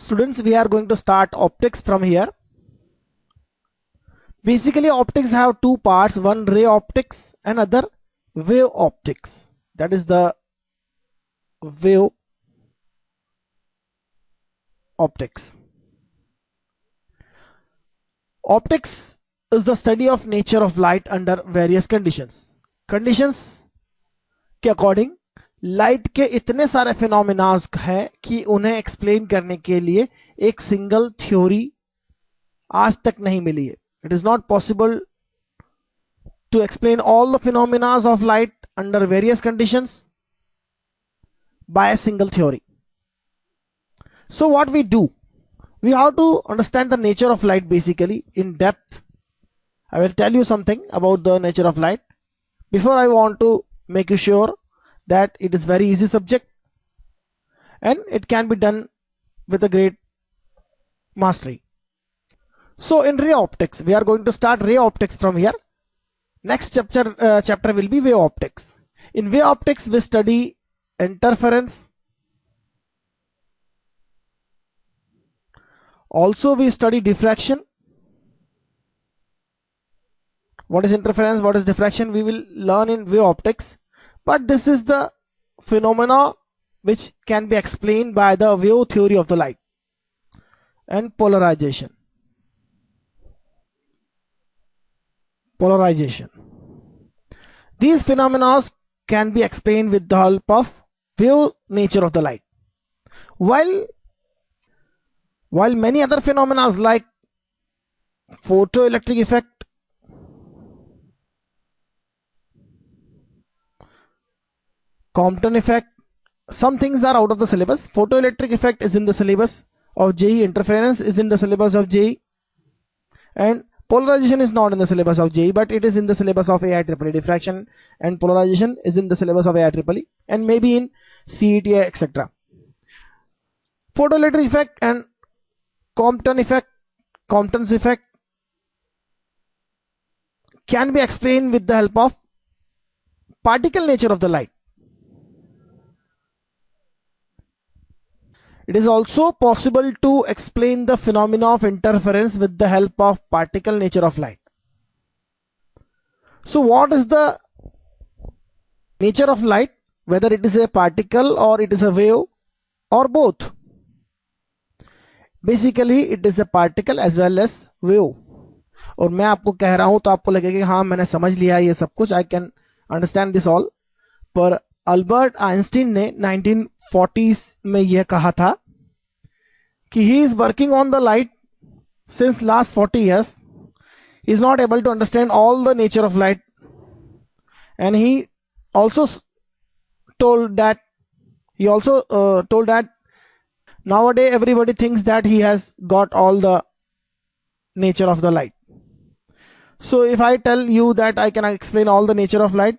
students, we are going to start optics from here. Basically, optics have two parts, one ray optics and other wave optics. That is the wave optics. Optics is the study of nature of light under various conditions. Conditions के according light के इतने सारे phenomenas हैं कि उन्हें explain करने के लिए एक सिंगल थ्योरी आज तक नहीं मिली है. It is not possible to explain all the phenomena of light under various conditions by a single theory. So what we do, we have to understand the nature of light basically in depth. I will tell you something about the nature of light. Before, I want to make you sure that it is very easy subject and it can be done with a great mastery. So in ray optics, we are going to start ray optics from here. Next chapter will be wave optics. In wave optics, we study interference. Also, we study diffraction. What is interference? What is diffraction? We will learn in wave optics. But this is the phenomena which can be explained by the wave theory of the light and polarization. Polarization. These phenomena can be explained with the help of wave nature of the light. While many other phenomena like photoelectric effect, Compton effect, some things are out of the syllabus. Photoelectric effect is in the syllabus of JEE, interference is in the syllabus of JEE, and polarization is not in the syllabus of JEE, but it is in the syllabus of AIEEE. Diffraction and polarization is in the syllabus of AIEEE and maybe in CET, etc. Photoelectric effect and Compton's effect can be explained with the help of particle nature of the light. It is also possible to explain the phenomena of interference with the help of particle nature of light. So what is the nature of light? Whether it is a particle or it is a wave or both. Basically it is a particle as well as wave. और मैं आपको कह रहा हूं तो आपको लगेगा कि हाँ मैंने समझ लिया ये सब कुछ, I can understand this all. पर अल्बर्ट आइंस्टीन ने 1940s में यह कहा था कि he is working on the light since last 40 years. He is not able to understand all the nature of light, and he also told that nowadays everybody thinks that he has got all the nature of the light. So if I tell you that I can explain all the nature of light,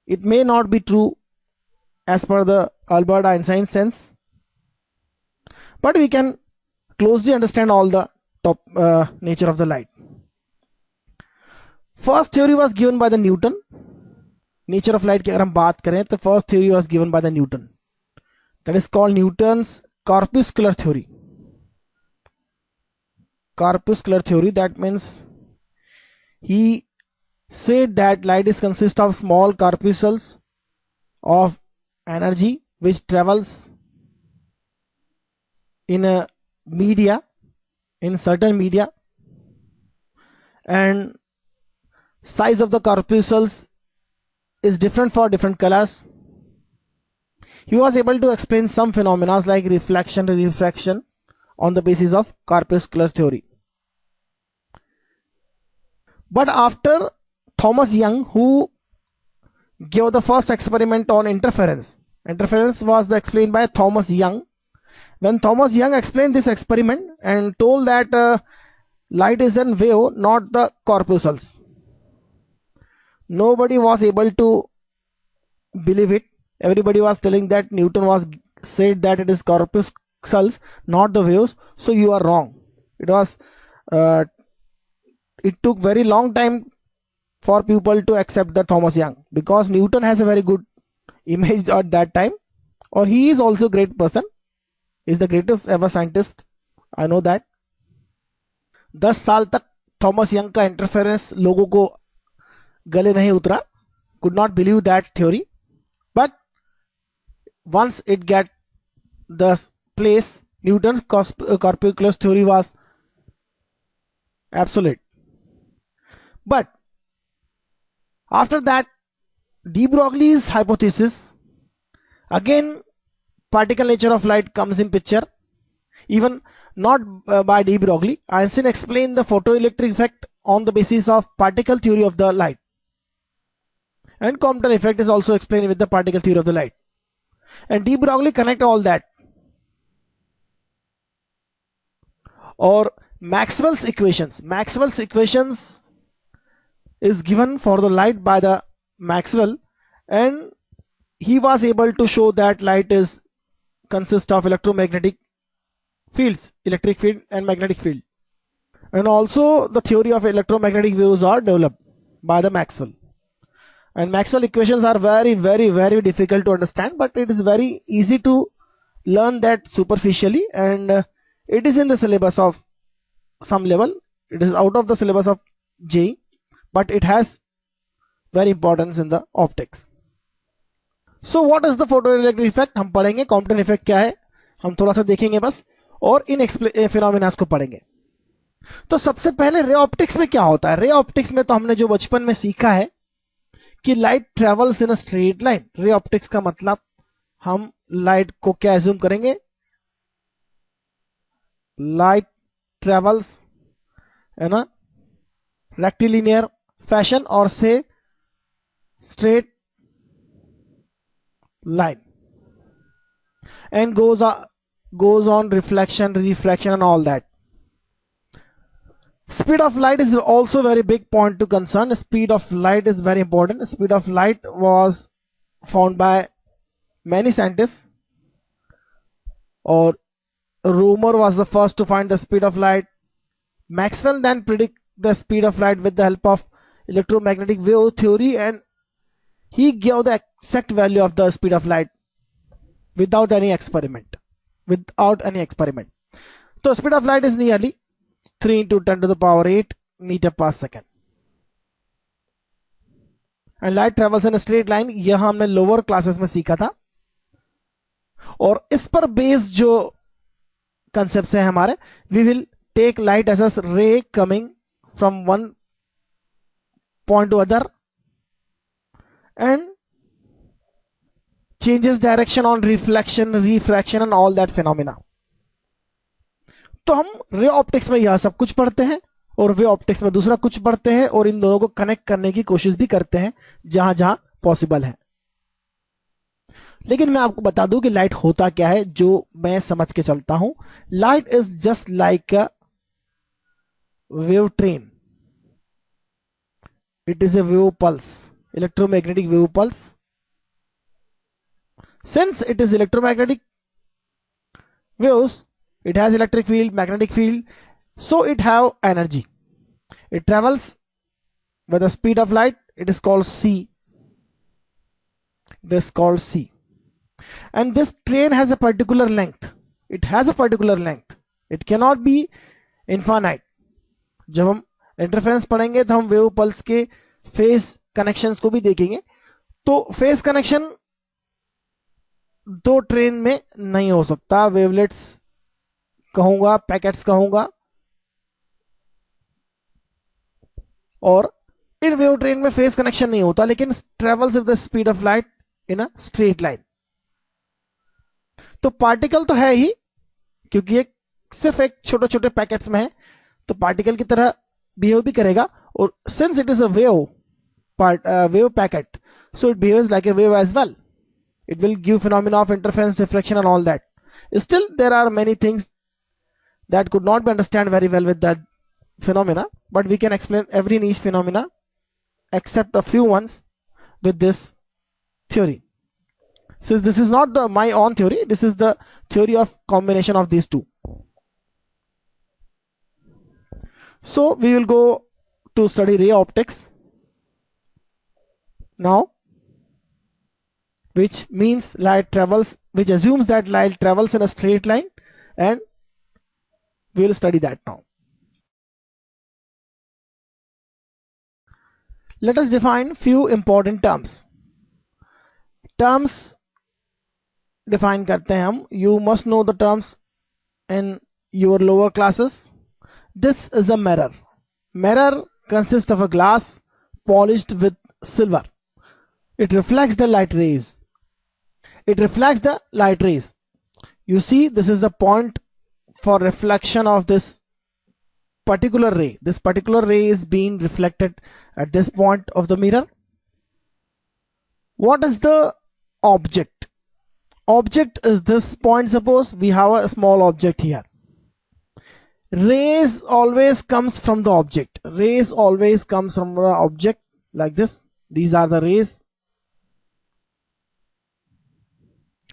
it may not be true as per the Albert Einstein sense, but we can closely understand all the top nature of the light. First theory was given by the Newton. Nature of light की अगर हम बात करें तो first theory was given by the Newton. That is called Newton's corpuscular theory. Corpuscular theory, that means he said that light is consist of small corpuscles of energy which travels in a media, in certain media, and size of the corpuscles is different for different colors. He was able to explain some phenomena like reflection and refraction on the basis of corpuscular theory. But after Thomas Young, who gave the first experiment on interference was explained by Thomas Young. When Thomas Young explained this experiment and told that light is a wave, not the corpuscles, nobody was able to believe it. Everybody was telling that Newton was said that it is corpuscles, not the waves, so you are wrong. It took very long time for people to accept the Thomas Young, because Newton has a very good image at that time, or he is also a great person. is the greatest ever scientist. I know that. 10 साल तक Thomas young का interference लोगों को गले नहीं उतरा. Could not believe that theory. But once it get the place, Newton's corpuscular theory was absolute. But after that, de Broglie's hypothesis, again particle nature of light comes in picture. Even not by de Broglie, Einstein explained the photoelectric effect on the basis of particle theory of the light. And Compton effect is also explained with the particle theory of the light. And de Broglie connect all that. Or Maxwell's equations. Maxwell's equations is given for the light by the Maxwell, and he was able to show that light is consists of electromagnetic fields, electric field and magnetic field. And also the theory of electromagnetic waves are developed by the Maxwell. And Maxwell equations are very, very, very difficult to understand, but it is very easy to learn that superficially, and it is in the syllabus of some level. It is out of the syllabus of JEE, but it has very importance in the optics. So what is the photoelectric effect? हम पढ़ेंगे. Compton effect क्या है हम थोड़ा सा देखेंगे बस, और इन फिनोमेना को पढ़ेंगे. तो सबसे पहले रे ऑप्टिक्स में क्या होता है. रे ऑप्टिक्स में तो हमने जो बचपन में सीखा है कि light travels in a straight line. Ray optics का मतलब हम लाइट को क्या एज्यूम करेंगे, लाइट ट्रेवल्स है ना रेक्टिलिनियर फैशन और से straight line and goes on reflection, refraction and all that. Speed of light is also very big point to concern. Speed of light is very important. Speed of light was found by many scientists, or Roemer was the first to find the speed of light. Maxwell then predict the speed of light with the help of electromagnetic wave theory, and he gave the exact value of the speed of light without any experiment. So speed of light is nearly 3 into 10 to the power 8 meter per second. And light travels in a straight line. यह हमने lower classes में सीखा था, और इस पर based जो concepts हैं हमारे, we will take light as a ray coming from one point to other and changes direction on reflection, refraction and all that phenomena. तो हम रे ऑप्टिक्स में यह सब कुछ पढ़ते हैं और वे ऑप्टिक्स में दूसरा कुछ पढ़ते हैं, और इन दोनों को कनेक्ट करने की कोशिश भी करते हैं जहां जहां पॉसिबल है. लेकिन मैं आपको बता दूं कि लाइट होता क्या है, जो मैं समझ के चलता हूं. Light is just like a wave train. It is a wave pulse, electromagnetic wave pulse. Since it is electromagnetic waves, it has electric field, magnetic field, so it have energy. It travels with the speed of light. It is called c. This called c. And this train has a particular length. It has a particular length. It cannot be infinite. जब हम interference पढ़ेंगे तो हम wave pulse के phase connections को भी देखेंगे. तो फेज कनेक्शन दो ट्रेन में नहीं हो सकता. वेवलेट्स कहूंगा, पैकेट्स कहूंगा, और इन वेव ट्रेन में फेज कनेक्शन नहीं होता, लेकिन travels with the speed of light in a straight line. तो पार्टिकल तो है ही, क्योंकि एक सिर्फ एक छोटे छोटे पैकेट्स में है, तो पार्टिकल की तरह बिहेव भी करेगा. और since it is a wave packet, so it behaves like a wave as well. It will give phenomena of interference, diffraction and all that. Still there are many things that could not be understood very well with that phenomena, but we can explain every niche phenomena except a few ones with this theory. So this is not my own theory, this is the theory of combination of these two. So we will go to study ray optics now, which assumes that light travels in a straight line and we will study that now. Let us define few important terms. Terms define करते हैं हम. You must know the terms in your lower classes. This is a mirror. Mirror consists of a glass polished with silver. It reflects the light rays. It reflects the light rays. You see, this is the point for reflection of this particular ray. This particular ray is being reflected at this point of the mirror. What is the object? Object is this point. Suppose we have a small object here. Rays always comes from the object. Rays always comes from the object like this. These are the rays.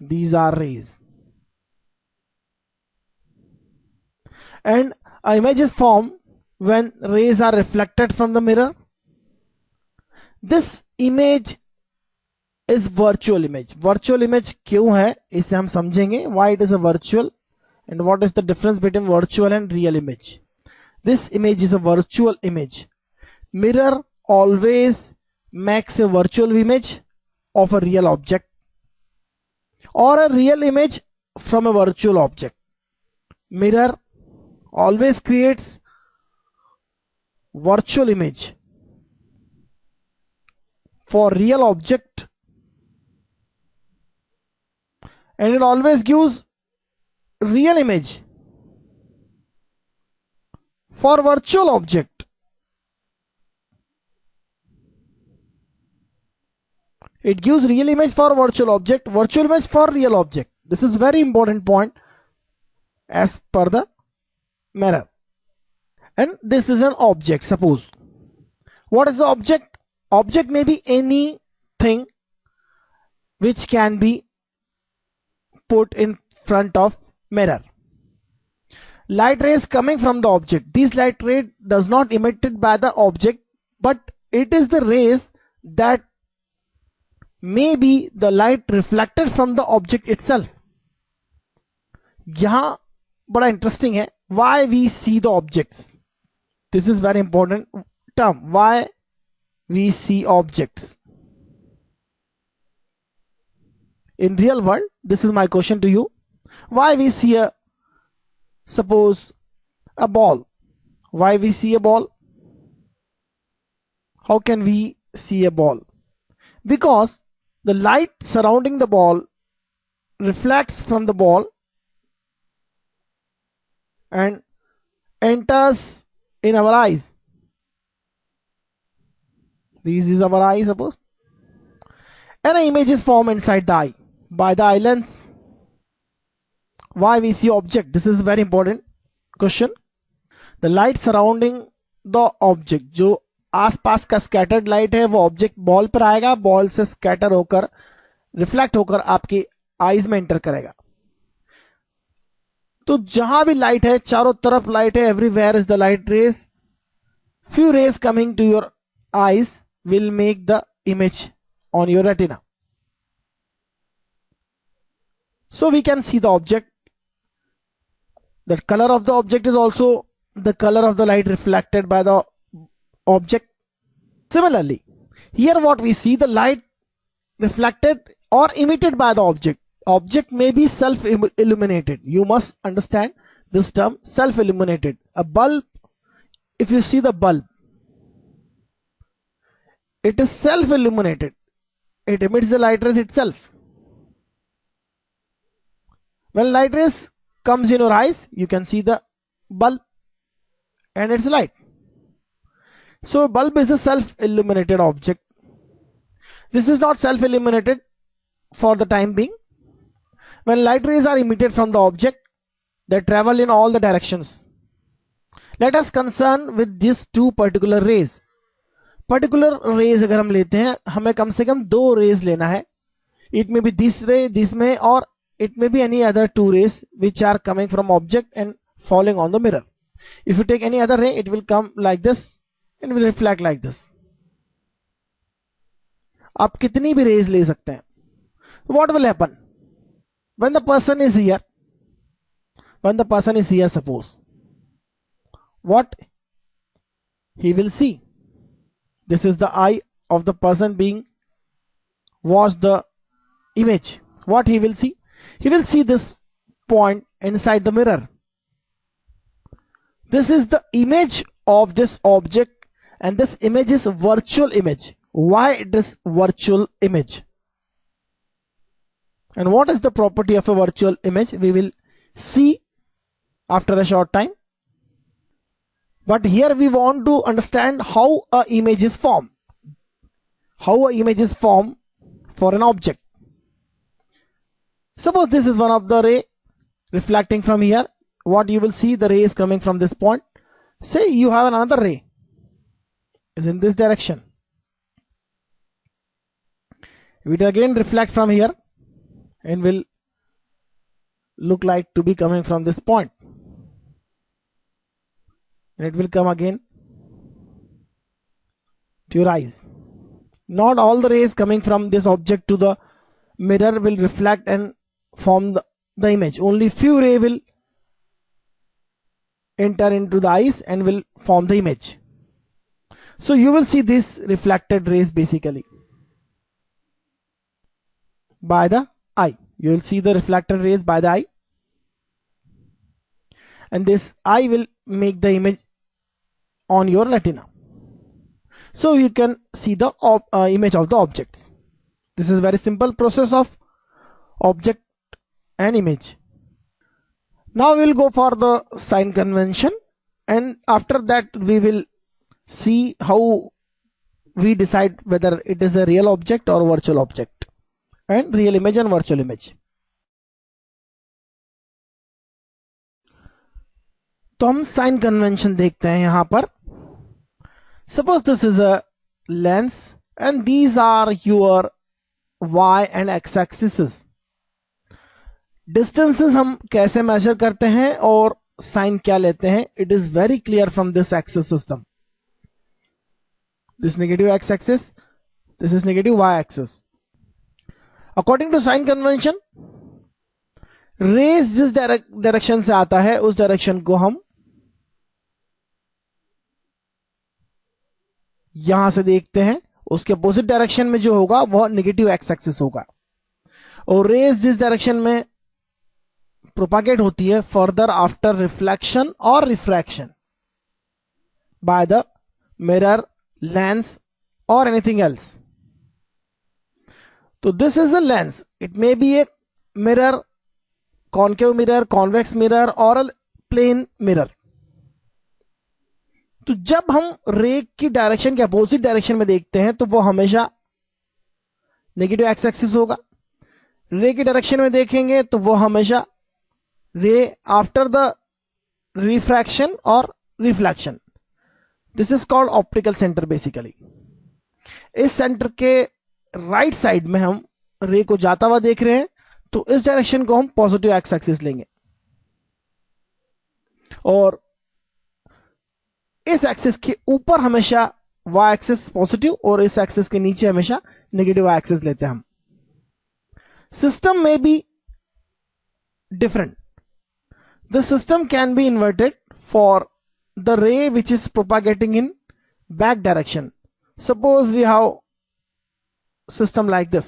These are rays. And an image is formed when rays are reflected from the mirror. This image is virtual image. Virtual image क्यों है इसे हम समझेंगे. Why it is a virtual and what is the difference between virtual and real image. This image is a virtual image. Mirror always makes a virtual image of a real object or a real image from a virtual object. Mirror always creates virtual image for real object, and it always gives real image for virtual object. It gives real image for virtual object, virtual image for real object. This is very important point as per the mirror. And this is an object. Suppose, what is the object? Object may be anything which can be put in front of mirror. Light rays coming from the object. This light ray does not emitted by the object, but it is the rays that may be the light reflected from the object itself. यहाँ बड़ा interesting है. Why we see the objects? This is very important term. Why we see objects in real world? This is my question to you. Why we see a, suppose, a ball? Why we see a ball? How can we see a ball? Because the light surrounding the ball reflects from the ball and enters in our eyes. This is our eye, suppose. And an image is formed inside the eye by the eye lens. Why we see object? This is very important question. The light surrounding the object, जो आसपास का scattered light है वो object ball पर आएगा, ball से scatter होकर reflect होकर आपकी आईज में एंटर करेगा. तो जहां भी लाइट है, चारों तरफ लाइट है, everywhere is the light rays. Few rays coming to your eyes will make the image on your retina. So we can see the object. The color of the object is also the color of the light reflected by the object. Similarly, here what we see, the light reflected or emitted by the object. Object may be self-illuminated. You must understand this term, self-illuminated. A bulb, if you see the bulb, it is self-illuminated. It emits the light rays itself. When light rays comes in your eyes, you can see the bulb and its light. So bulb is a self-illuminated object. This is not self-illuminated for the time being. When light rays are emitted from the object, they travel in all the directions. Let us concern with these two particular rays. Particular rays अगर हम लेते हैं, हमें कम से कम दो rays लेना है. It may be this ray, this में, और it may be any other two rays which are coming from object and following on the mirror. If you take any other ray, it will come like this and will reflect like this. आप कितनी भी rays ले सकते हैं. What will happen when the person is here? when the person is here, suppose what he will see, this is the eye of the person being watched the image. What he will see? He will see this point inside the mirror. This is the image of this object, and this image is virtual image. Why it is virtual image? And what is the property of a virtual image? We will see after a short time. But here we want to understand how an image is formed. How an image is formed for an object. Suppose this is one of the ray reflecting from here. What you will see, the ray is coming from this point. Say you have another ray is in this direction. It will again reflect from here and will look like to be coming from this point. And it will come again to your eyes. Not all the rays coming from this object to the mirror will reflect and form the image. Only few rays will enter into the eyes and will form the image. So you will see these reflected rays basically by the eye. You will see the reflected rays by the eye, and this eye will make the image on your retina. So you can see the image of the objects. This is very simple process of object and image. Now we will go for the sign convention, and after that we will see how we decide whether it is a real object or virtual object, and real image and virtual image. तो हम sign convention देखते हैं यहां पर. Suppose this is a lens and these are your y and x axis. Distances हम कैसे major करते हैं और साइन क्या लेते हैं, it is very clear from this axis system. This negative x axis, this is negative y axis. According to sign convention, rays जिस direction से आता है उस डायरेक्शन को हम यहां से देखते हैं. उसके अपोजिट डायरेक्शन में जो होगा वह नेगेटिव x एक्सिस होगा. और रेज जिस डायरेक्शन में प्रोपागेट होती है फर्दर आफ्टर रिफ्लेक्शन और refraction by the mirror, lens और एनीथिंग एल्स. तो this is a lens. It may B a mirror, concave mirror, convex mirror और प्लेन मिरर. तो जब हम रे की डायरेक्शन के अपोजिट डायरेक्शन में देखते हैं तो वो हमेशा नेगेटिव एक्स एक्सिस होगा. रे की डायरेक्शन में देखेंगे तो वो हमेशा रे आफ्टर द रिफ्रैक्शन और reflection. This is called optical centre basically. इस सेंटर के राइट साइड में हम रे को जाता हुआ देख रहे हैं, तो इस डायरेक्शन को हम पॉजिटिव एक्स एक्सिस लेंगे और इस एक्सिस के ऊपर हमेशा y एक्सिस पॉजिटिव और इस एक्सिस के नीचे हमेशा नेगेटिव y एक्सिस लेते हैं हम. सिस्टम में be different. The system can be inverted for the ray which is propagating in back direction. Suppose we have system like this.